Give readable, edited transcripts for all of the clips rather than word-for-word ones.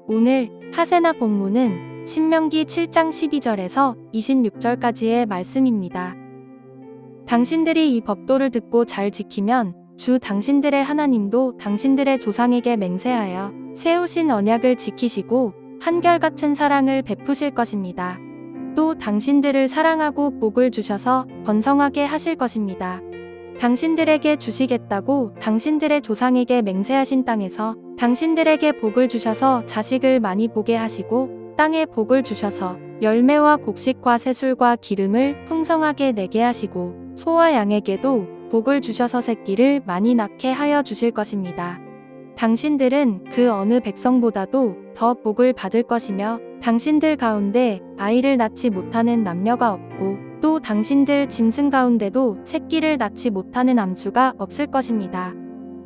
오늘 하세나 본문은 신명기 7장 12절에서 26절까지의 말씀입니다. 당신들이 이 법도를 듣고 잘 지키면 주 당신들의 하나님도 당신들의 조상에게 맹세하여 세우신 언약을 지키시고 한결같은 사랑을 베푸실 것입니다. 또 당신들을 사랑하고 복을 주셔서 번성하게 하실 것입니다. 당신들에게 주시겠다고 당신들의 조상에게 맹세하신 땅에서 당신들에게 복을 주셔서 자식을 많이 보게 하시고 땅에 복을 주셔서 열매와 곡식과 새술과 기름을 풍성하게 내게 하시고 소와 양에게도 복을 주셔서 새끼를 많이 낳게 하여 주실 것입니다. 당신들은 그 어느 백성보다도 더 복을 받을 것이며 당신들 가운데 아이를 낳지 못하는 남녀가 없고 또 당신들 짐승 가운데도 새끼를 낳지 못하는 암수가 없을 것입니다.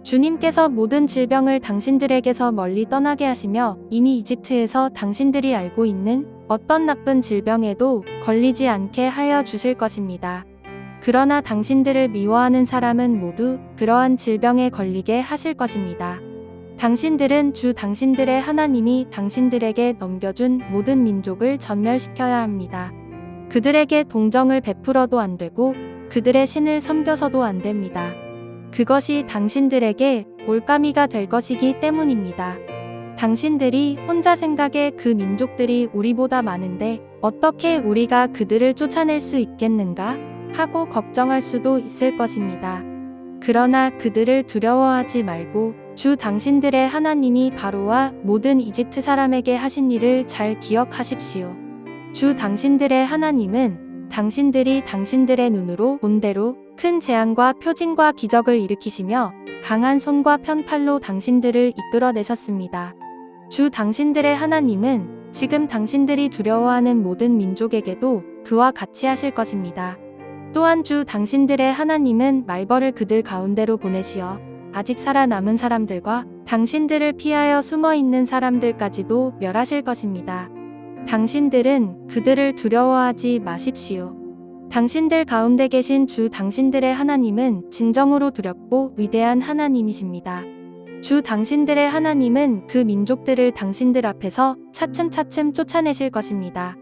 주님께서 모든 질병을 당신들에게서 멀리 떠나게 하시며 이미 이집트에서 당신들이 알고 있는 어떤 나쁜 질병에도 걸리지 않게 하여 주실 것입니다. 그러나 당신들을 미워하는 사람은 모두 그러한 질병에 걸리게 하실 것입니다. 당신들은 주 당신들의 하나님이 당신들에게 넘겨준 모든 민족을 전멸시켜야 합니다. 그들에게 동정을 베풀어도 안 되고 그들의 신을 섬겨서도 안 됩니다. 그것이 당신들에게 올가미가 될 것이기 때문입니다. 당신들이 혼자 생각에 그 민족들이 우리보다 많은데 어떻게 우리가 그들을 쫓아낼 수 있겠는가 하고 걱정할 수도 있을 것입니다. 그러나 그들을 두려워하지 말고 주 당신들의 하나님이 바로와 모든 이집트 사람에게 하신 일을 잘 기억하십시오. 주 당신들의 하나님은 당신들이 당신들의 눈으로 본 대로 큰 재앙과 표징과 기적을 일으키시며 강한 손과 편팔로 당신들을 이끌어내셨습니다. 주 당신들의 하나님은 지금 당신들이 두려워하는 모든 민족에게도 그와 같이 하실 것입니다. 또한 주 당신들의 하나님은 말벌을 그들 가운데로 보내시어 아직 살아남은 사람들과 당신들을 피하여 숨어있는 사람들까지도 멸하실 것입니다. 당신들은 그들을 두려워하지 마십시오. 당신들 가운데 계신 주 당신들의 하나님은 진정으로 두렵고 위대한 하나님이십니다. 주 당신들의 하나님은 그 민족들을 당신들 앞에서 차츰차츰 쫓아내실 것입니다.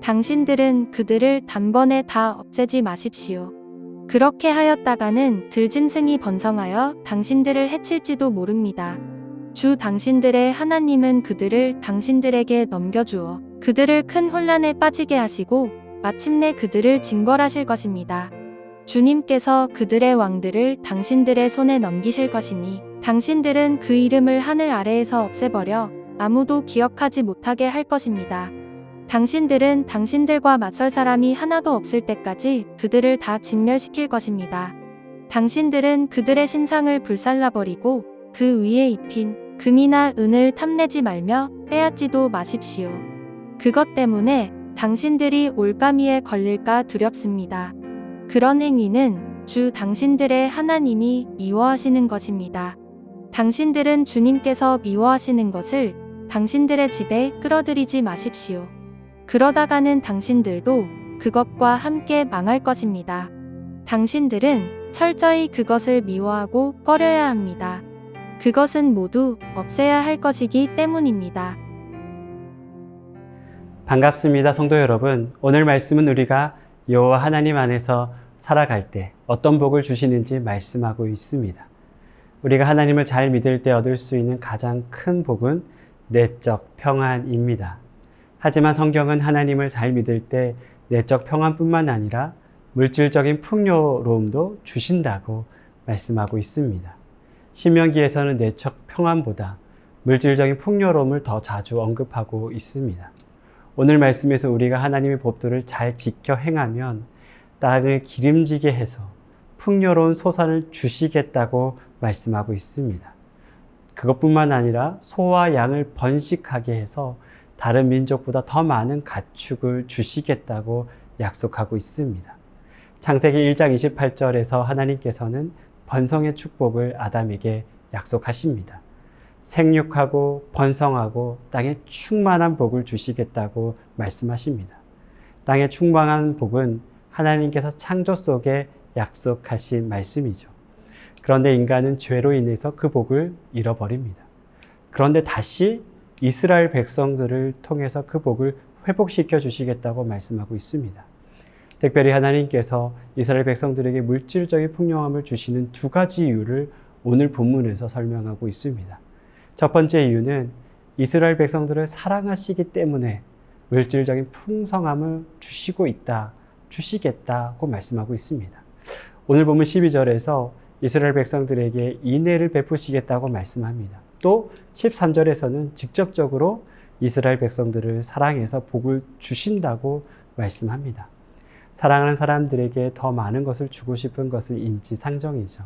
당신들은 그들을 단번에 다 없애지 마십시오. 그렇게 하였다가는 들짐승이 번성하여 당신들을 해칠지도 모릅니다. 주 당신들의 하나님은 그들을 당신들에게 넘겨주어 그들을 큰 혼란에 빠지게 하시고 마침내 그들을 징벌하실 것입니다. 주님께서 그들의 왕들을 당신들의 손에 넘기실 것이니 당신들은 그 이름을 하늘 아래에서 없애버려 아무도 기억하지 못하게 할 것입니다. 당신들은 당신들과 맞설 사람이 하나도 없을 때까지 그들을 다 진멸시킬 것입니다. 당신들은 그들의 신상을 불살라버리고 그 위에 입힌 금이나 은을 탐내지 말며 빼앗지도 마십시오. 그것 때문에 당신들이 올가미에 걸릴까 두렵습니다. 그런 행위는 주 당신들의 하나님이 미워하시는 것입니다. 당신들은 주님께서 미워하시는 것을 당신들의 집에 끌어들이지 마십시오. 그러다가는 당신들도 그것과 함께 망할 것입니다. 당신들은 철저히 그것을 미워하고 꺼려야 합니다. 그것은 모두 없애야 할 것이기 때문입니다. 반갑습니다, 성도 여러분. 오늘 말씀은 우리가 여호와 하나님 안에서 살아갈 때 어떤 복을 주시는지 말씀하고 있습니다. 우리가 하나님을 잘 믿을 때 얻을 수 있는 가장 큰 복은 내적 평안입니다. 하지만 성경은 하나님을 잘 믿을 때 내적 평안뿐만 아니라 물질적인 풍요로움도 주신다고 말씀하고 있습니다. 신명기에서는 내적 평안보다 물질적인 풍요로움을 더 자주 언급하고 있습니다. 오늘 말씀에서 우리가 하나님의 법도를 잘 지켜 행하면 땅을 기름지게 해서 풍요로운 소산을 주시겠다고 말씀하고 있습니다. 그것뿐만 아니라 소와 양을 번식하게 해서 다른 민족보다 더 많은 가축을 주시겠다고 약속하고 있습니다. 창세기 1장 28절에서 하나님께서는 번성의 축복을 아담에게 약속하십니다. 생육하고 번성하고 땅에 충만한 복을 주시겠다고 말씀하십니다. 땅에 충만한 복은 하나님께서 창조 속에 약속하신 말씀이죠. 그런데 인간은 죄로 인해서 그 복을 잃어버립니다. 그런데 다시 이스라엘 백성들을 통해서 그 복을 회복시켜 주시겠다고 말씀하고 있습니다. 특별히 하나님께서 이스라엘 백성들에게 물질적인 풍요함을 주시는 두 가지 이유를 오늘 본문에서 설명하고 있습니다. 첫 번째 이유는 이스라엘 백성들을 사랑하시기 때문에 물질적인 풍성함을 주시겠다고 말씀하고 있습니다. 오늘 본문 12절에서 이스라엘 백성들에게 인애를 베푸시겠다고 말씀합니다. 또 13절에서는 직접적으로 이스라엘 백성들을 사랑해서 복을 주신다고 말씀합니다. 사랑하는 사람들에게 더 많은 것을 주고 싶은 것은 인지상정이죠.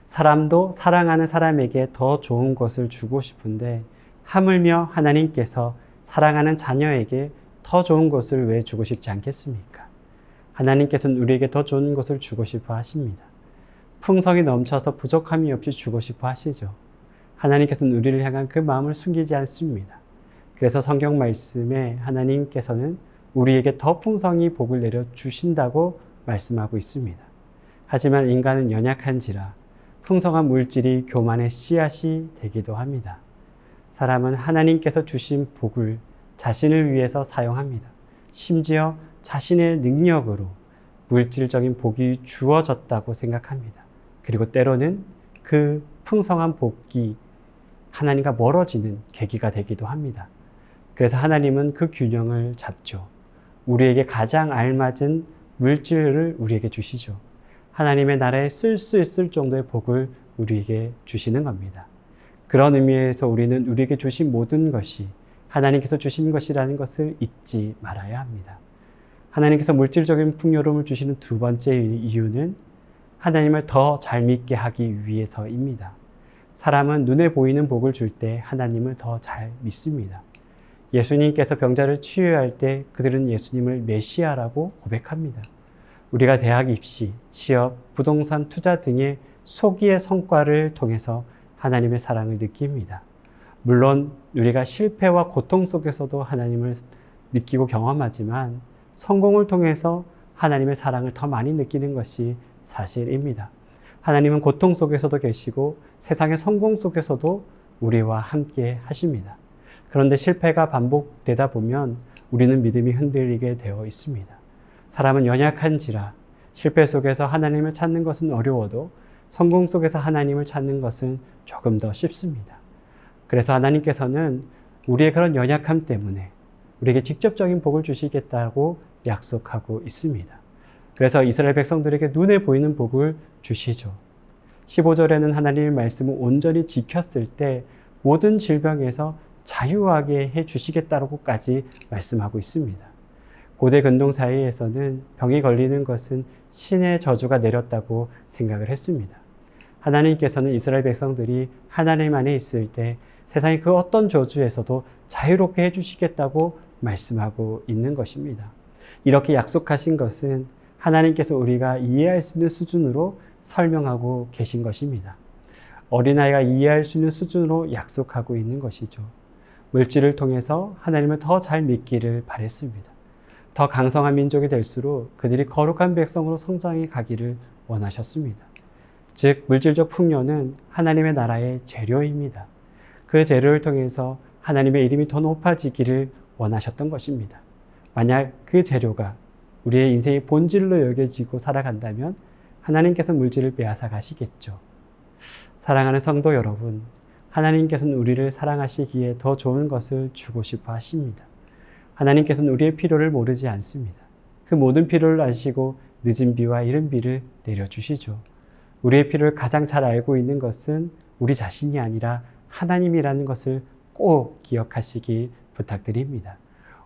사람도 사랑하는 사람에게 더 좋은 것을 주고 싶은데 하물며 하나님께서 사랑하는 자녀에게 더 좋은 것을 왜 주고 싶지 않겠습니까? 하나님께서는 우리에게 더 좋은 것을 주고 싶어 하십니다. 풍성이 넘쳐서 부족함이 없이 주고 싶어 하시죠. 하나님께서는 우리를 향한 그 마음을 숨기지 않습니다. 그래서 성경 말씀에 하나님께서는 우리에게 더 풍성히 복을 내려 주신다고 말씀하고 있습니다. 하지만 인간은 연약한지라 풍성한 물질이 교만의 씨앗이 되기도 합니다. 사람은 하나님께서 주신 복을 자신을 위해서 사용합니다. 심지어 자신의 능력으로 물질적인 복이 주어졌다고 생각합니다. 그리고 때로는 그 풍성한 복이 하나님과 멀어지는 계기가 되기도 합니다. 그래서 하나님은 그 균형을 잡죠. 우리에게 가장 알맞은 물질을 우리에게 주시죠. 하나님의 나라에 쓸 수 있을 정도의 복을 우리에게 주시는 겁니다. 그런 의미에서 우리는 우리에게 주신 모든 것이 하나님께서 주신 것이라는 것을 잊지 말아야 합니다. 하나님께서 물질적인 풍요로움을 주시는 두 번째 이유는 하나님을 더 잘 믿게 하기 위해서입니다. 사람은 눈에 보이는 복을 줄 때 하나님을 더 잘 믿습니다. 예수님께서 병자를 치유할 때 그들은 예수님을 메시아라고 고백합니다. 우리가 대학 입시, 취업, 부동산 투자 등의 소기의 성과를 통해서 하나님의 사랑을 느낍니다. 물론 우리가 실패와 고통 속에서도 하나님을 느끼고 경험하지만 성공을 통해서 하나님의 사랑을 더 많이 느끼는 것이 사실입니다. 하나님은 고통 속에서도 계시고 세상의 성공 속에서도 우리와 함께 하십니다. 그런데 실패가 반복되다 보면 우리는 믿음이 흔들리게 되어 있습니다. 사람은 연약한지라 실패 속에서 하나님을 찾는 것은 어려워도 성공 속에서 하나님을 찾는 것은 조금 더 쉽습니다. 그래서 하나님께서는 우리의 그런 연약함 때문에 우리에게 직접적인 복을 주시겠다고 약속하고 있습니다. 그래서 이스라엘 백성들에게 눈에 보이는 복을 주시죠. 15절에는 하나님의 말씀을 온전히 지켰을 때 모든 질병에서 자유하게 해 주시겠다고까지 말씀하고 있습니다. 고대 근동 사회에서는 병이 걸리는 것은 신의 저주가 내렸다고 생각을 했습니다. 하나님께서는 이스라엘 백성들이 하나님 안에 있을 때 세상의 그 어떤 저주에서도 자유롭게 해 주시겠다고 말씀하고 있는 것입니다. 이렇게 약속하신 것은 하나님께서 우리가 이해할 수 있는 수준으로 설명하고 계신 것입니다. 어린아이가 이해할 수 있는 수준으로 약속하고 있는 것이죠. 물질을 통해서 하나님을 더 잘 믿기를 바랬습니다. 더 강성한 민족이 될수록 그들이 거룩한 백성으로 성장해 가기를 원하셨습니다. 즉 물질적 풍요는 하나님의 나라의 재료입니다. 그 재료를 통해서 하나님의 이름이 더 높아지기를 원하셨던 것입니다. 만약 그 재료가 우리의 인생의 본질로 여겨지고 살아간다면 하나님께서 물질을 빼앗아 가시겠죠. 사랑하는 성도 여러분, 하나님께서는 우리를 사랑하시기에 더 좋은 것을 주고 싶어 하십니다. 하나님께서는 우리의 필요를 모르지 않습니다. 그 모든 필요를 아시고 늦은 비와 이른 비를 내려주시죠. 우리의 필요를 가장 잘 알고 있는 것은 우리 자신이 아니라 하나님이라는 것을 꼭 기억하시기 부탁드립니다.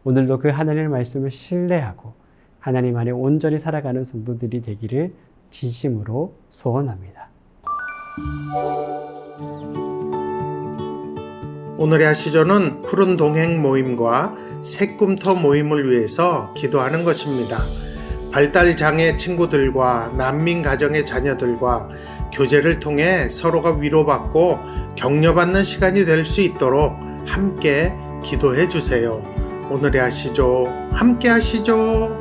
오늘도 그 하나님의 말씀을 신뢰하고 하나님 안에 온전히 살아가는 성도들이 되기를 진심으로 소원합니다. 오늘의 아시조는 푸른 동행 모임과 새꿈터 모임을 위해서 기도하는 것입니다. 발달장애 친구들과 난민 가정의 자녀들과 교제를 통해 서로가 위로받고 격려받는 시간이 될 수 있도록 함께 기도해 주세요. 오늘의 아시조 함께 하시죠.